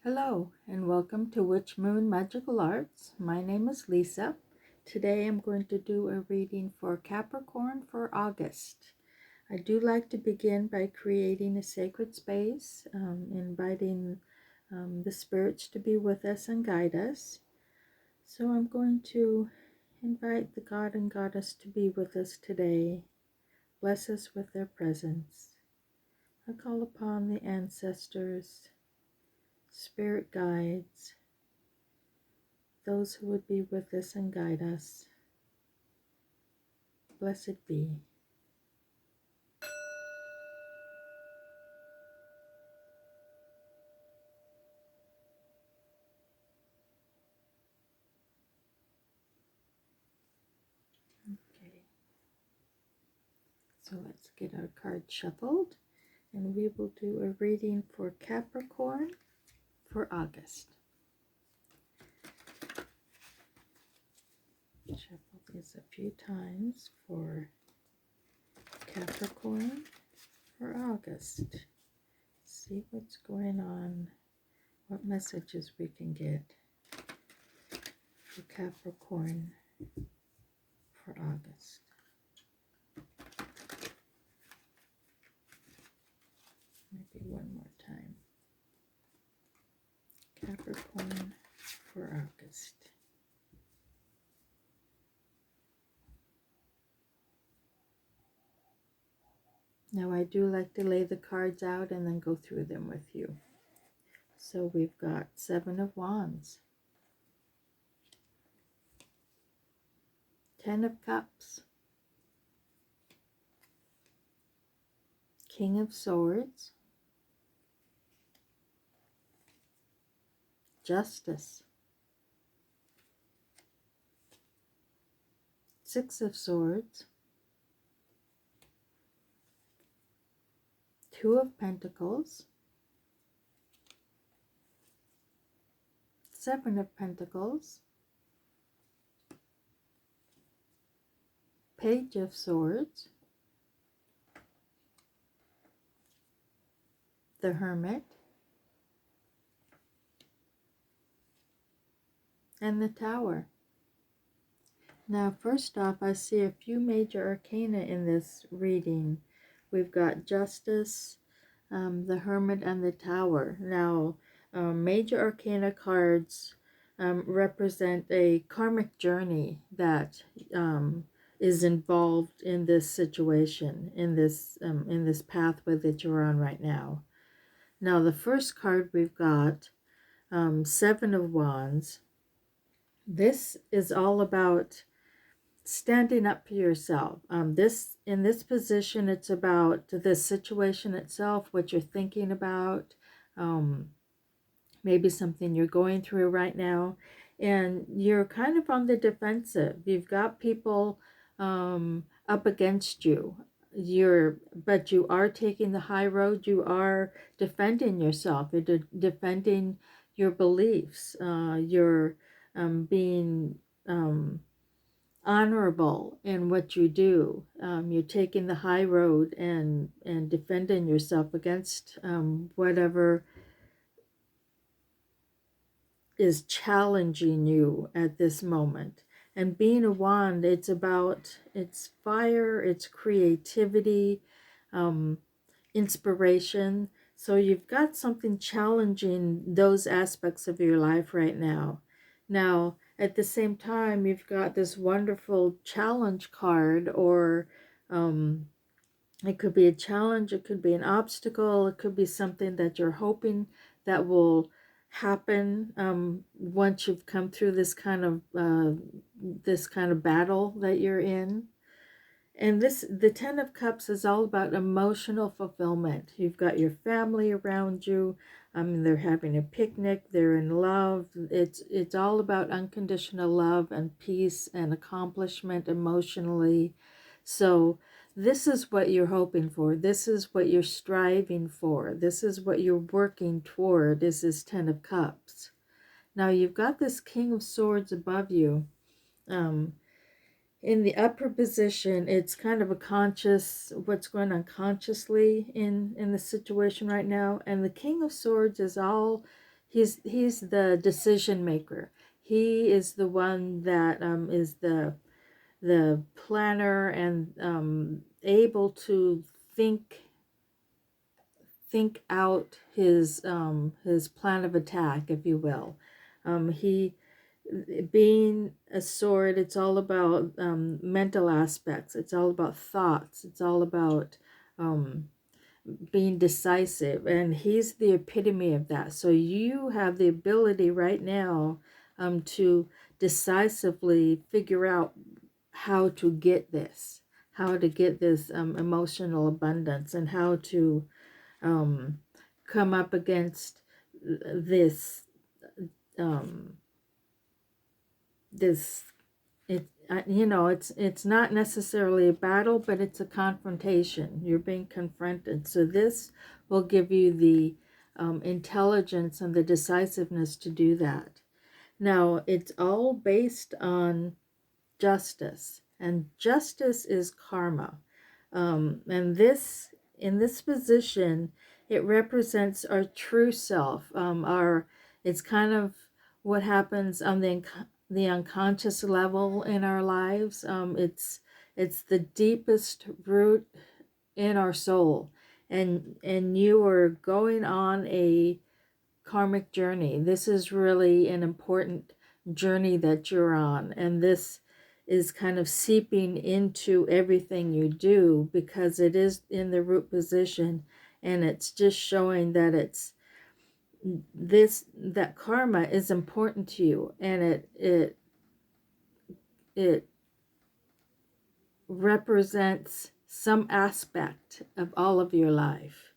Hello and welcome to Witch Moon Magical Arts. My name is Lisa. Today I'm going to do a reading for Capricorn for August. I do like to begin by creating a sacred space, inviting the spirits to be with us and guide us. So I'm going to invite the God and Goddess to be with us today. Bless us with their presence. I call upon the ancestors, spirit guides, those who would be with us and guide us. Blessed be. Okay, so let's get our cards shuffled and we will do a reading for Capricorn for August. Shuffle these a few times for Capricorn for August. See what's going on, what messages we can get for Capricorn for August. Maybe one more time. Capricorn for August. Now I do like to lay the cards out and then go through them with you. So we've got Seven of Wands, Ten of Cups, King of Swords, Justice, Six of Swords, Two of Pentacles, Seven of Pentacles, Page of Swords, the Hermit, and the Tower. Now, first off, I see a few major arcana in this reading. We've got Justice, the Hermit, and the Tower. Now, major arcana cards represent a karmic journey that is involved in this situation, in this pathway that you're on right now. Now, the first card we've got, Seven of Wands. This is all about standing up for yourself. In this position, it's about the situation itself, what you're thinking about, maybe something you're going through right now, and you're kind of on the defensive. You've got people up against you. But you are taking the high road. You are defending yourself. You're defending your beliefs. You're being honorable in what you do. You're taking the high road and defending yourself against whatever is challenging you at this moment. And being a wand, it's fire, it's creativity, inspiration. So you've got something challenging those aspects of your life right now. Now, at the same time, you've got this wonderful challenge card, or it could be a challenge, it could be an obstacle, it could be something that you're hoping that will happen once you've come through this kind of battle that you're in. And the Ten of Cups is all about emotional fulfillment. You've got your family around you. They're having a picnic. They're in love. It's all about unconditional love and peace and accomplishment emotionally. So this is what you're hoping for. This is what you're striving for. This is what you're working toward, is this Ten of Cups. Now you've got this King of Swords above you. In the upper position, it's kind of a conscious, what's going on consciously in the situation right now. And the King of Swords is he's the decision maker. He is the one that is the planner and able to think out his plan of attack, if you will. He being a sword, it's all about mental aspects. It's all about thoughts. It's all about um, being decisive, and he's the epitome of that. So you have the ability right now to decisively figure out how to get this emotional abundance, and how to um, come up against this um, this it's not necessarily a battle, but it's a confrontation. You're being confronted, so this will give you the intelligence and the decisiveness to do that. Now it's all based on justice, and justice is karma. And this, in this position, it represents our true self. It's kind of what happens on the unconscious level in our lives. It's the deepest root in our soul, and you are going on a karmic journey. This is really an important journey that you're on, and this is kind of seeping into everything you do because it is in the root position, and it's just showing that that karma is important to you, and it represents some aspect of all of your life.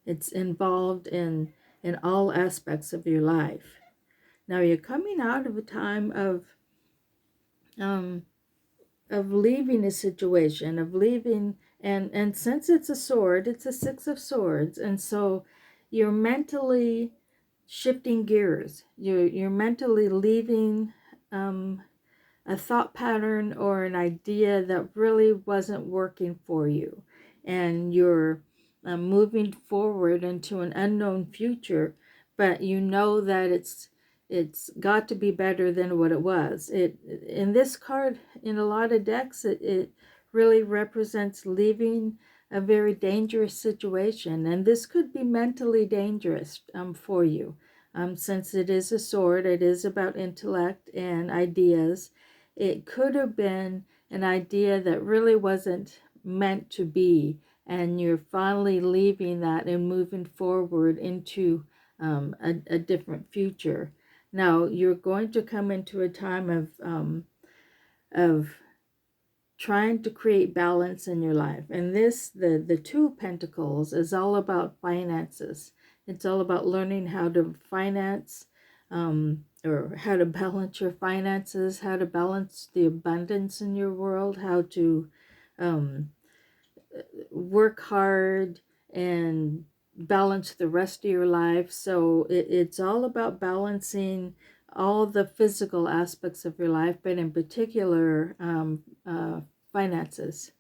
It's involved in all aspects of your life. Now you're coming out of a time um, of leaving a situation, of leaving, and since it's a sword, it's a Six of Swords, and so you're mentally shifting gears. You're mentally leaving a thought pattern or an idea that really wasn't working for you, and you're moving forward into an unknown future, but you know that it's got to be better than what it was. It in this card, in a lot of decks, it really represents leaving a very dangerous situation, and this could be mentally dangerous for you. Since it is a sword, it is about intellect and ideas. It could have been an idea that really wasn't meant to be, and you're finally leaving that and moving forward into a different future. Now you're going to come into a time of trying to create balance in your life, and this the Two of Pentacles is all about finances. It's all about learning how to finance, or how to balance your finances, how to balance the abundance in your world, how to um, work hard and balance the rest of your life. So it's all about balancing all the physical aspects of your life, but in particular finances.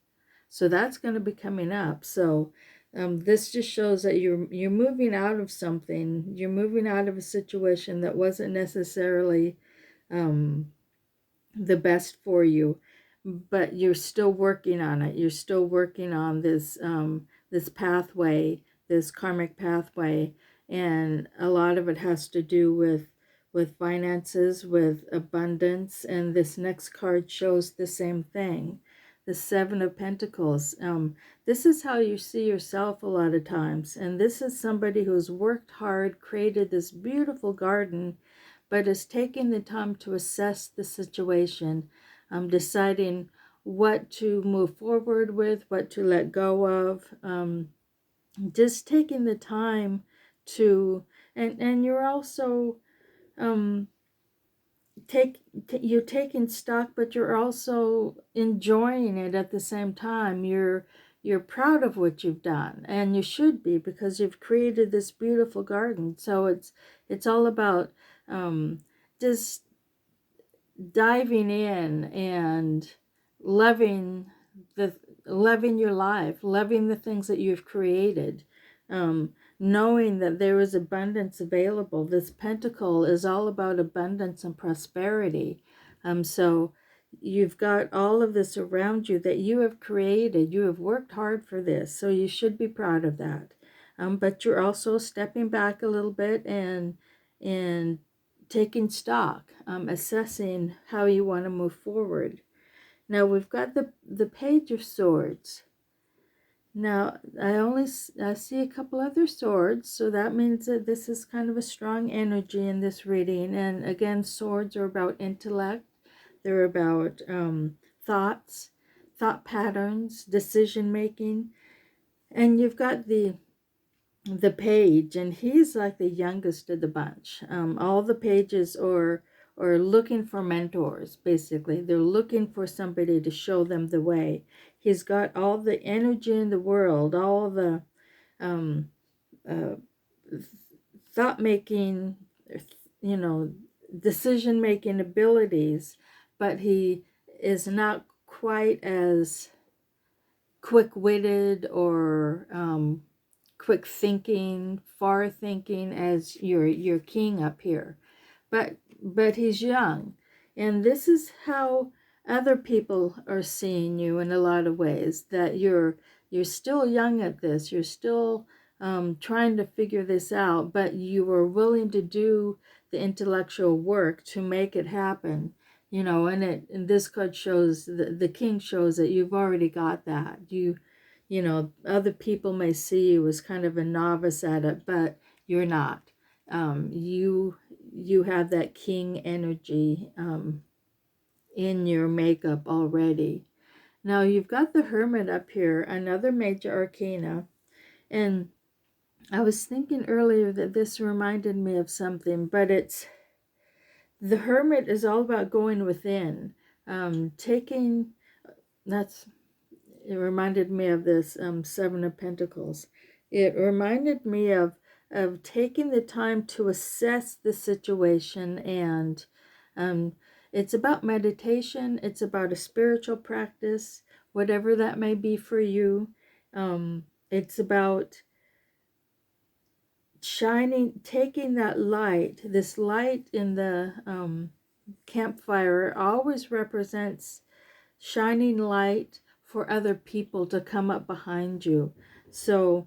So that's going to be coming up. So this just shows that you're moving out of something. You're moving out of a situation that wasn't necessarily the best for you, but you're still working on it. You're still working on this pathway, this karmic pathway, and a lot of it has to do with finances, with abundance, and this next card shows the same thing. The Seven of Pentacles. This is how you see yourself a lot of times, and this is somebody who's worked hard, created this beautiful garden, but is taking the time to assess the situation, deciding what to move forward with, what to let go of, just taking the time to, and you're also um, you're taking stock, but you're also enjoying it at the same time. You're proud of what you've done, and you should be, because you've created this beautiful garden. So it's all about just diving in and loving the loving your life, loving the things that you've created, knowing that there is abundance available. This pentacle is all about abundance and prosperity. So you've got all of this around you that you have created. You have worked hard for this, so you should be proud of that. But you're also stepping back a little bit and taking stock, assessing how you want to move forward. Now we've got the Page of Swords. Now, I see a couple other swords, so that means that this is kind of a strong energy in this reading. And again, swords are about intellect. They're about thoughts, thought patterns, decision making. And you've got the page, and he's like the youngest of the bunch. All the pages are looking for mentors. Basically, they're looking for somebody to show them the way. He's got all the energy in the world, all the um, uh, thought making, you know, decision making abilities, but he is not quite as quick-witted or quick thinking, far thinking as your king up here. But he's young, and this is how other people are seeing you in a lot of ways, that you're still young at this. You're still trying to figure this out, but you are willing to do the intellectual work to make it happen. And this card shows, the king shows that you've already got that. Other people may see you as kind of a novice at it, but you're not. You have that king energy in your makeup already. Now you've got the Hermit up here, another major arcana, and I was thinking earlier that this reminded me of something, but the Hermit is all about going within, taking. That's It reminded me of this Seven of Pentacles. It reminded me of taking the time to assess the situation, and it's about meditation. It's about a spiritual practice, whatever that may be for you. It's about taking that light. This light in the campfire always represents shining light for other people to come up behind you. So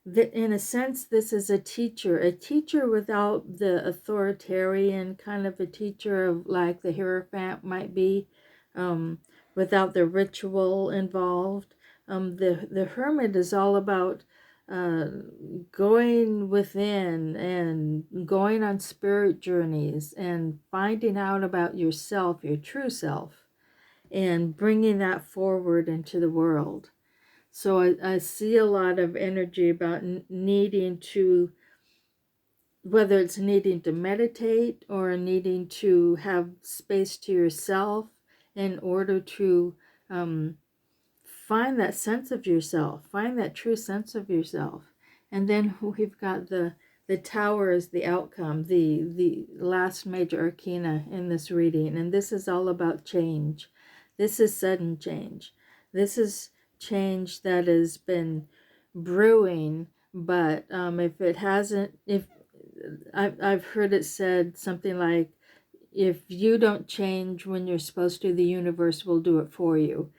in a sense, this is a teacher without the authoritarian kind of a teacher of like the Hierophant might be, without the ritual involved. The Hermit is all about uh, going within and going on spirit journeys and finding out about yourself, your true self, and bringing that forward into the world. So I see a lot of energy about needing to, whether it's needing to meditate or needing to have space to yourself in order to find that sense of yourself, find that true sense of yourself. And then we've got the Tower as the outcome, the last major arcana in this reading. And this is all about change. This is sudden change. This is change that has been brewing, but if I've heard it said something like, if you don't change when you're supposed to, the universe will do it for you.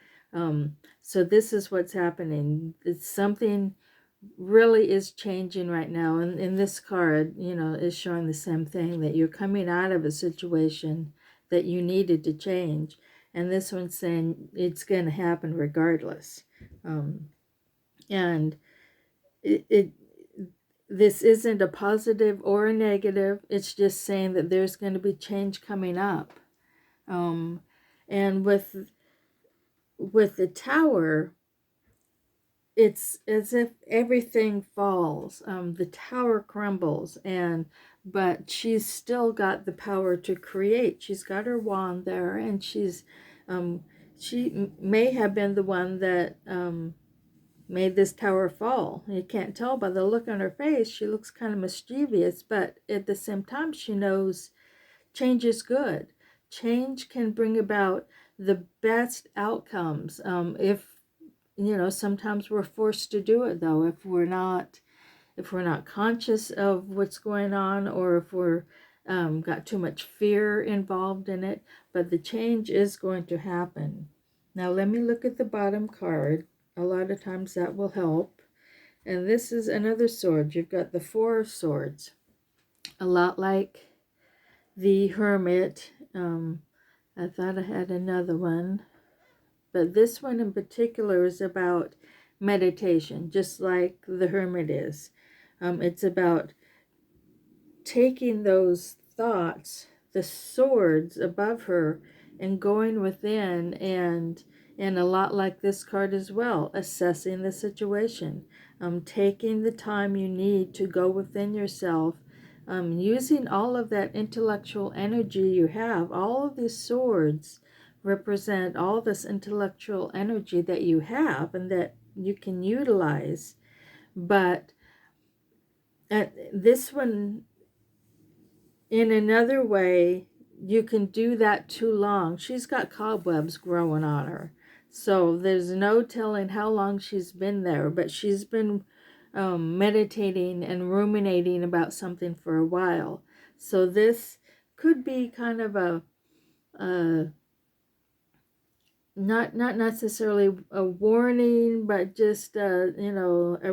So this is what's happening. It's something really is changing right now. And in this card, is showing the same thing, that you're coming out of a situation that you needed to change. And this one's saying it's going to happen regardless. And it this isn't a positive or a negative. It's just saying that there's going to be change coming up. And with the Tower, it's as if everything falls. The tower crumbles, but she's still got the power to create. She's got her wand there, and she may have been the one that made this tower fall. You can't tell by the look on her face. She looks kind of mischievous, but at the same time, she knows change is good. Change can bring about the best outcomes. If sometimes we're forced to do it, though, if we're not not conscious of what's going on, or if we're got too much fear involved in it. But the change is going to happen. Now let me look at the bottom card. A lot of times that will help. And this is another sword. You've got the Four of Swords. A lot like the Hermit. I thought I had another one. But this one in particular is about meditation, just like the Hermit is. It's about taking those thoughts, the swords above her, and going within, and a lot like this card as well, assessing the situation, taking the time you need to go within yourself, using all of that intellectual energy you have. All of these swords represent all this intellectual energy that you have and that you can utilize. But this one, in another way, you can do that too long. She's got cobwebs growing on her. So there's no telling how long she's been there, but she's been meditating and ruminating about something for a while. So this could be kind of a not necessarily a warning, but just a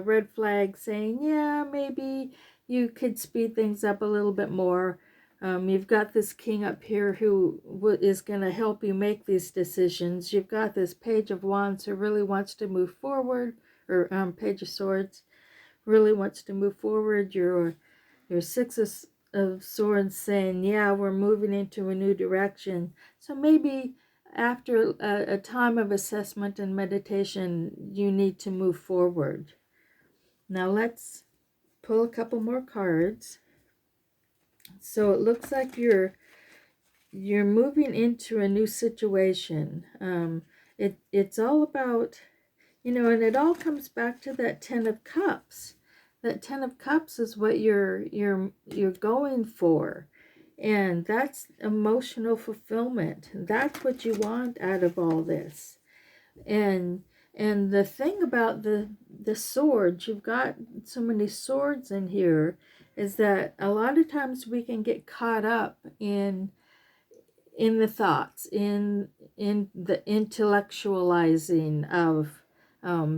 red flag saying, yeah, maybe you could speed things up a little bit more. You've got this king up here who is going to help you make these decisions. You've got this page of wands who really wants to move forward, or page of swords really wants to move forward. Your six of swords saying, yeah, we're moving into a new direction. So maybe after a time of assessment and meditation, you need to move forward. Now let's pull a couple more cards. So it looks like you're moving into a new situation. It's all about, and it all comes back to that Ten of Cups. That Ten of Cups is what you're going for. And that's emotional fulfillment. That's what you want out of all this. And the thing about the swords, you've got so many swords in here, is that a lot of times we can get caught up in the thoughts, in the intellectualizing of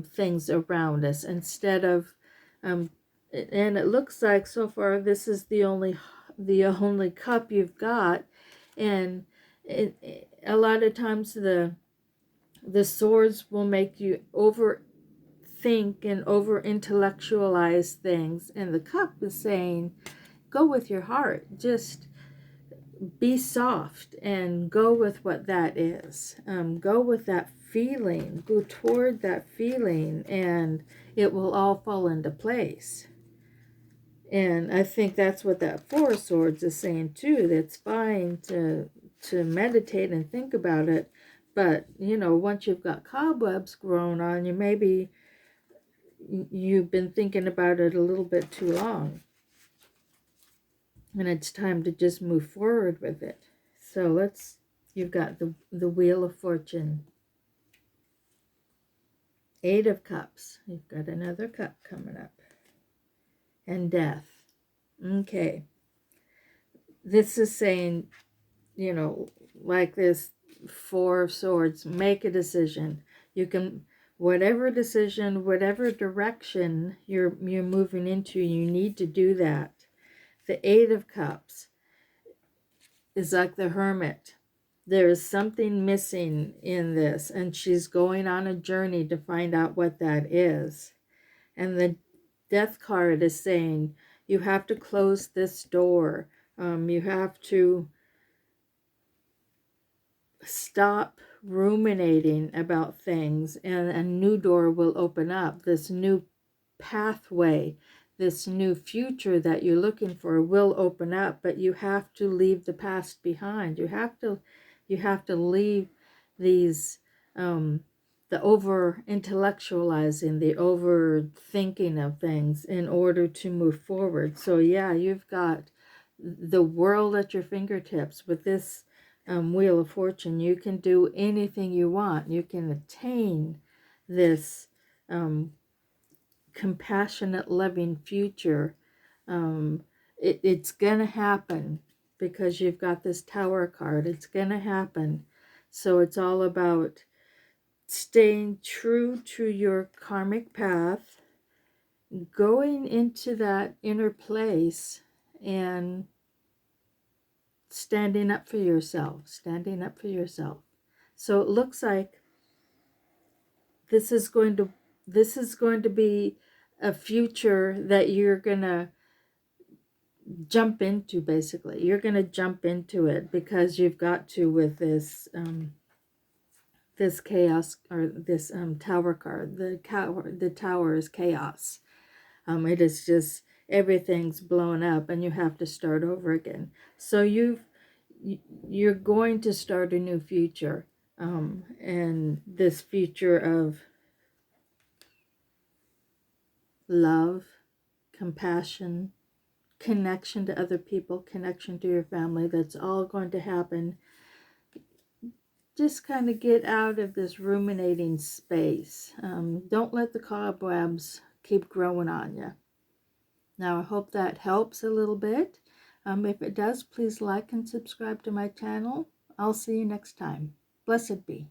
things around us, instead of and it looks like so far this is the only cup you've got. And a lot of times the swords will make you overthink and over intellectualize things, and the cup is saying, go with your heart, just be soft and go with what that is. Go with that feeling, go toward that feeling, and it will all fall into place. And I think that's what that Four of Swords is saying too. That's fine to meditate and think about it, but once you've got cobwebs growing on you, maybe you've been thinking about it a little bit too long, and it's time to just move forward with it. So you've got the Wheel of Fortune, Eight of Cups. You've got another cup coming up, and Death. Okay. This is saying, like this Four of Swords, make a decision. You can, whatever decision, whatever direction you're moving into, you need to do that. The Eight of Cups is like the Hermit. There is something missing in this, and she's going on a journey to find out what that is. And the Death card is saying, you have to close this door. You have to stop ruminating about things, and a new door will open up. This new pathway, this new future that you're looking for will open up, but you have to leave the past behind. You have to leave these the over intellectualizing, the overthinking of things in order to move forward. So yeah, you've got the world at your fingertips with this Wheel of Fortune. You can do anything you want. You can attain this compassionate, loving future. It's going to happen because you've got this Tower card. It's going to happen. So it's all about staying true to your karmic path, going into that inner place and standing up for yourself, standing up for yourself. So it looks like this is going to be a future that you're going to jump into. Basically, you're going to jump into it because you've got to with this chaos, or this Tower card. The tower is chaos. It is just, everything's blown up and you have to start over again. So you're going to start a new future, and this future of love, compassion, connection to other people, connection to your family. That's all going to happen. Just kind of get out of this ruminating space. Don't let the cobwebs keep growing on you. Now, I hope that helps a little bit. If it does, please like and subscribe to my channel. I'll see you next time. Blessed be.